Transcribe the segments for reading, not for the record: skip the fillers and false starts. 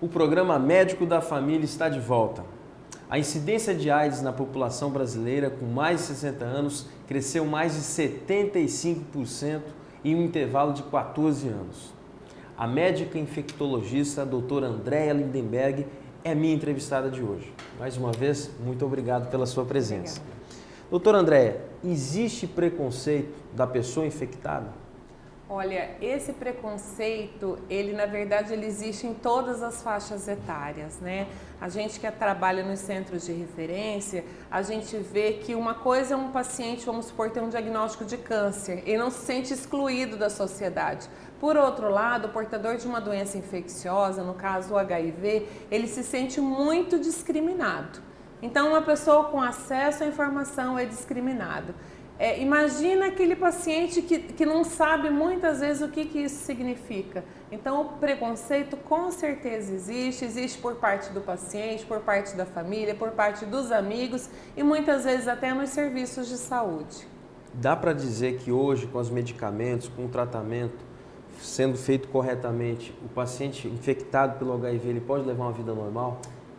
O programa Médico da Família está de volta. A incidência de AIDS na população brasileira com mais de 60 anos cresceu mais de 75% em um intervalo de 14 anos. A médica infectologista a doutora Andréa Lindenberg é minha entrevistada de hoje. Mais uma vez, muito obrigado pela sua presença. Obrigada. Doutora Andréa, existe preconceito da pessoa infectada? Olha, esse preconceito, ele na verdade ele existe em todas as faixas etárias, né? A gente que trabalha nos centros de referência, a gente vê que uma coisa é um paciente, vamos supor, ter um diagnóstico de câncer e não se sente excluído da sociedade. Por outro lado, o portador de uma doença infecciosa, no caso o HIV, ele se sente muito discriminado. Então, uma pessoa com acesso à informação é discriminado. Imagina aquele paciente que não sabe muitas vezes o que isso significa. Então, o preconceito com certeza existe por parte do paciente, por parte da família, por parte dos amigos e muitas vezes até nos serviços de saúde. Dá para dizer que hoje, com os medicamentos, com o tratamento sendo feito corretamente, o paciente infectado pelo HIV ele pode levar uma vida normal?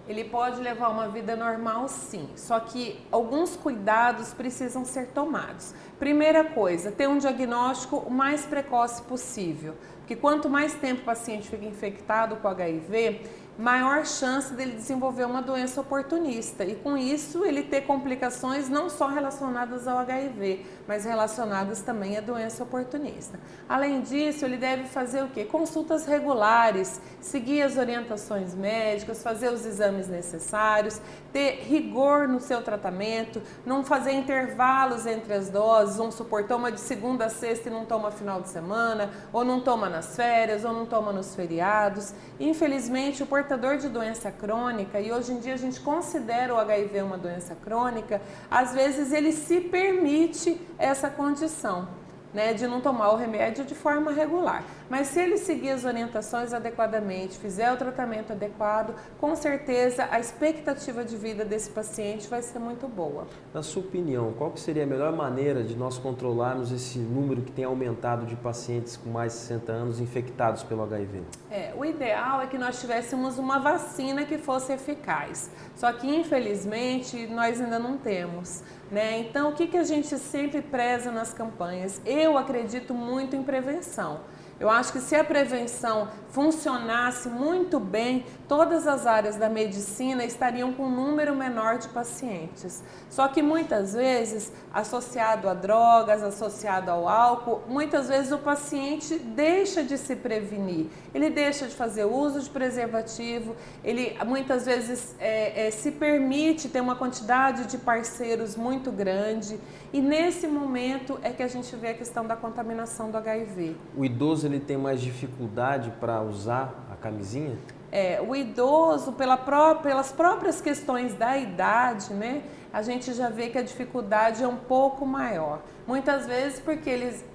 Ele pode levar uma vida normal, sim, só que alguns cuidados precisam ser tomados. Primeira coisa, ter um diagnóstico o mais precoce possível, porque quanto mais tempo o paciente fica infectado com HIV, maior chance dele desenvolver uma doença oportunista e com isso ele ter complicações não só relacionadas ao HIV, mas relacionadas também à doença oportunista. Além disso, ele deve fazer o quê? Consultas regulares, seguir as orientações médicas, fazer os exames necessários, ter rigor no seu tratamento, não fazer intervalos entre as doses, vamos supor, toma de segunda a sexta e não toma final de semana, ou não toma nas férias, ou não toma nos feriados. Infelizmente, o portador de doença crônica, e hoje em dia a gente considera o HIV uma doença crônica, às vezes ele se permite essa condição, né, de não tomar o remédio de forma regular. Mas se ele seguir as orientações adequadamente, fizer o tratamento adequado, com certeza a expectativa de vida desse paciente vai ser muito boa. Na sua opinião, qual que seria a melhor maneira de nós controlarmos esse número que tem aumentado de pacientes com mais de 60 anos infectados pelo HIV? O ideal é que nós tivéssemos uma vacina que fosse eficaz, só que infelizmente nós ainda não temos, né? Então o que a gente sempre preza nas campanhas? Eu acredito muito em prevenção. Eu acho que se a prevenção funcionasse muito bem, todas as áreas da medicina estariam com um número menor de pacientes. Só que muitas vezes, associado a drogas, associado ao álcool, muitas vezes o paciente deixa de se prevenir. Ele deixa de fazer uso de preservativo, ele muitas vezes se permite ter uma quantidade de parceiros muito grande e nesse momento é que a gente vê a questão da contaminação do HIV. O idoso ele tem mais dificuldade para usar a camisinha? O idoso, pelas próprias questões da idade, né, a gente já vê que a dificuldade é um pouco maior. Muitas vezes porque eles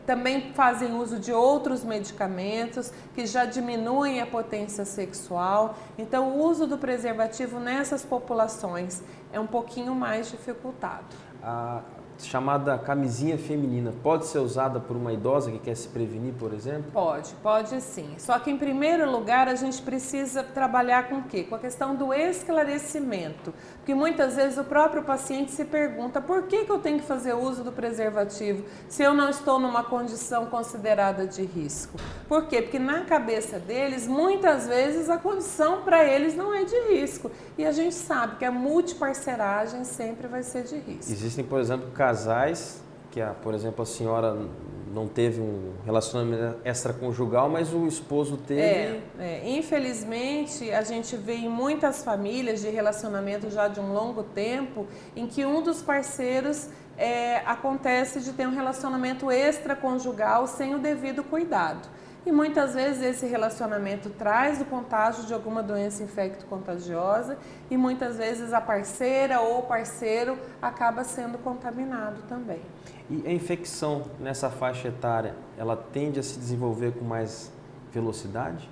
também fazem uso de outros medicamentos que já diminuem a potência sexual. Então, o uso do preservativo nessas populações é um pouquinho mais dificultado. A chamada camisinha feminina pode ser usada por uma idosa que quer se prevenir, por exemplo? Pode sim. Só que em primeiro lugar a gente precisa trabalhar com o quê? Com a questão do esclarecimento. Porque muitas vezes o próprio paciente se pergunta por que eu tenho que fazer uso do preservativo se eu não estou numa condição considerada de risco? Por quê? Porque na cabeça deles, muitas vezes a condição para eles não é de risco. E a gente sabe que a multiparceragem sempre vai ser de risco. Existem, por exemplo, casais que, por exemplo, a senhora não teve um relacionamento extraconjugal, mas o esposo teve... Infelizmente, a gente vê em muitas famílias de relacionamento já de um longo tempo, em que um dos parceiros acontece de ter um relacionamento extraconjugal sem o devido cuidado. E muitas vezes esse relacionamento traz o contágio de alguma doença infecto-contagiosa e muitas vezes a parceira ou o parceiro acaba sendo contaminado também. E a infecção nessa faixa etária, ela tende a se desenvolver com mais velocidade?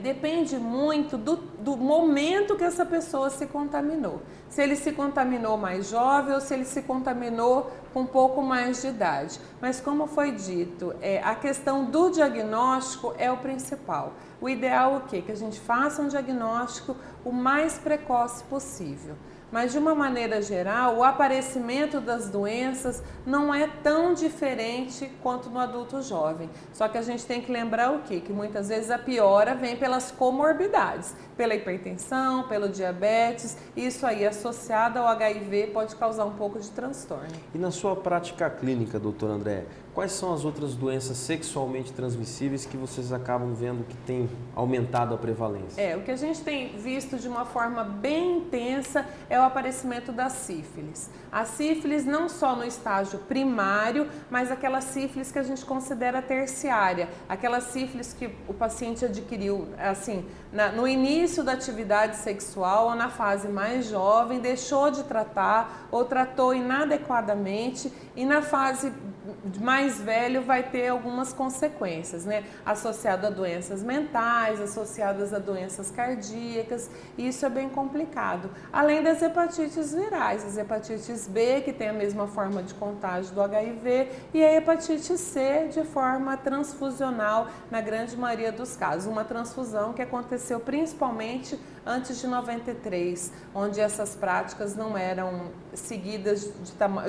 Depende muito do momento que essa pessoa se contaminou. Se ele se contaminou mais jovem ou se ele se contaminou com um pouco mais de idade. Mas como foi dito, a questão do diagnóstico é o principal. O ideal é o quê? Que a gente faça um diagnóstico o mais precoce possível. Mas de uma maneira geral, o aparecimento das doenças não é tão diferente quanto no adulto jovem. Só que a gente tem que lembrar o quê? Que muitas vezes a piora vem pelas comorbidades, pela hipertensão, pelo diabetes, e isso aí associado ao HIV pode causar um pouco de transtorno. E na sua prática clínica, doutor André, quais são as outras doenças sexualmente transmissíveis que vocês acabam vendo que tem aumentado a prevalência? O que a gente tem visto de uma forma bem intensa é o aparecimento da sífilis. A sífilis não só no estágio primário, mas aquela sífilis que a gente considera terciária, aquela sífilis que o paciente adquiriu assim, no início da atividade sexual ou na fase mais jovem, deixou de tratar ou tratou inadequadamente e na fase mais velho vai ter algumas consequências, né? Associado a doenças mentais, associadas a doenças cardíacas, e isso é bem complicado. Além das hepatites virais, as hepatites B, que tem a mesma forma de contágio do HIV, e a hepatite C de forma transfusional, na grande maioria dos casos. Uma transfusão que aconteceu principalmente antes de 93, onde essas práticas não eram seguidas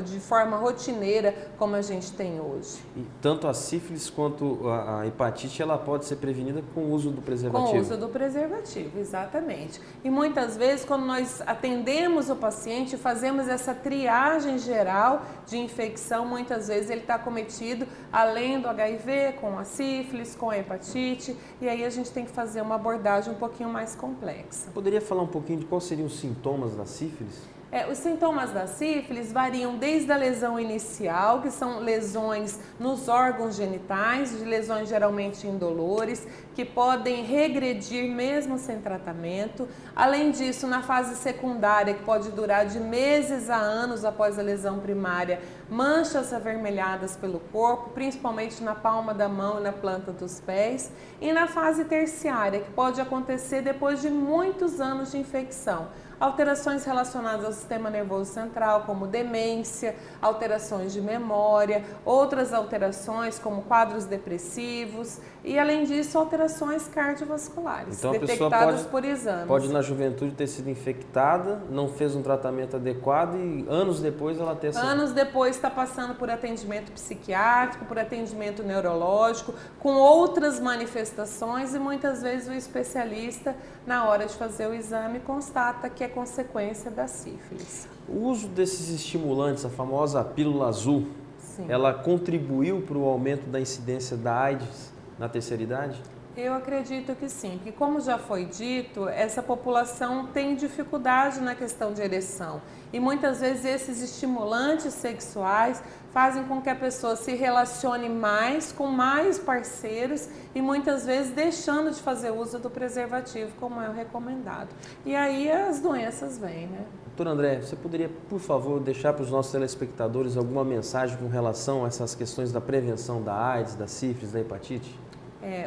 de forma rotineira como a gente tem hoje. E tanto a sífilis quanto a hepatite, ela pode ser prevenida com o uso do preservativo? Com o uso do preservativo, exatamente. E muitas vezes, quando nós atendemos o paciente, fazemos essa triagem geral de infecção, muitas vezes ele está acometido, além do HIV, com a sífilis, com a hepatite, e aí a gente tem que fazer uma abordagem um pouquinho mais complexa. Poderia falar um pouquinho de quais seriam os sintomas da sífilis? Os sintomas da sífilis variam desde a lesão inicial, que são lesões nos órgãos genitais, de lesões geralmente indolores, que podem regredir mesmo sem tratamento. Além disso, na fase secundária, que pode durar de meses a anos após a lesão primária, manchas avermelhadas pelo corpo, principalmente na palma da mão e na planta dos pés. E na fase terciária, que pode acontecer depois de muitos anos de infecção. Alterações relacionadas ao sistema nervoso central, como demência, alterações de memória, outras alterações como quadros depressivos e, além disso, alterações cardiovasculares, então, detectadas por exames. Pode, na juventude, ter sido infectada, não fez um tratamento adequado e anos depois ela ter... Anos depois está passando por atendimento psiquiátrico, por atendimento neurológico, com outras manifestações e muitas vezes o especialista, na hora de fazer o exame, constata que é consequência da sífilis. O uso desses estimulantes, a famosa pílula azul, Sim. Ela contribuiu para o aumento da incidência da AIDS na terceira idade? Eu acredito que sim, porque como já foi dito, essa população tem dificuldade na questão de ereção e muitas vezes esses estimulantes sexuais fazem com que a pessoa se relacione mais com mais parceiros e muitas vezes deixando de fazer uso do preservativo como é o recomendado. E aí as doenças vêm, né? Doutor André, você poderia, por favor, deixar para os nossos telespectadores alguma mensagem com relação a essas questões da prevenção da AIDS, da sífilis, da hepatite?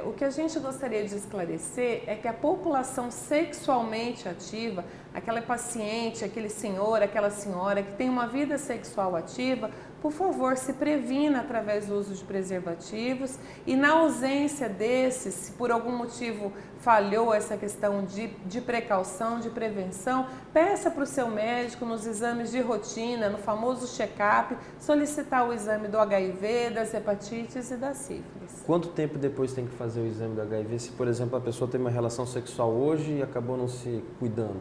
O que a gente gostaria de esclarecer é que a população sexualmente ativa, aquela paciente, aquele senhor, aquela senhora que tem uma vida sexual ativa, por favor, se previna através do uso de preservativos e na ausência desses, se por algum motivo falhou essa questão de precaução, de prevenção, peça para o seu médico nos exames de rotina, no famoso check-up, solicitar o exame do HIV, das hepatites e da sífilis. Quanto tempo depois tem que fazer o exame do HIV se, por exemplo, a pessoa tem uma relação sexual hoje e acabou não se cuidando?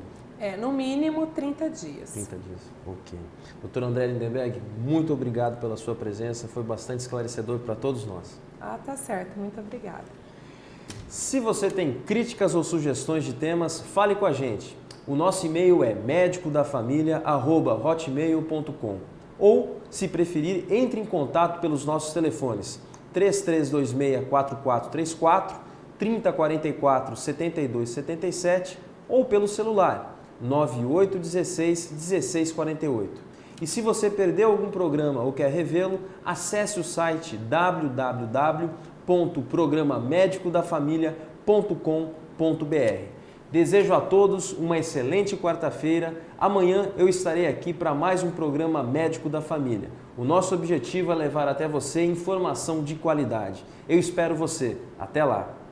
No mínimo 30 dias. 30 dias, ok. Doutor André Lindenberg, muito obrigado pela sua presença, foi bastante esclarecedor para todos nós. Tá certo, muito obrigada. Se você tem críticas ou sugestões de temas, fale com a gente. O nosso e-mail é medicodafamilia@hotmail.com ou, se preferir, entre em contato pelos nossos telefones 3326-4434, 3044-7277 ou pelo celular 9816-1648. E se você perdeu algum programa ou quer revê-lo, acesse o site www.programamedicodafamilia.com.br. Desejo a todos uma excelente quarta-feira. Amanhã eu estarei aqui para mais um programa Médico da Família. O nosso objetivo é levar até você informação de qualidade. Eu espero você. Até lá!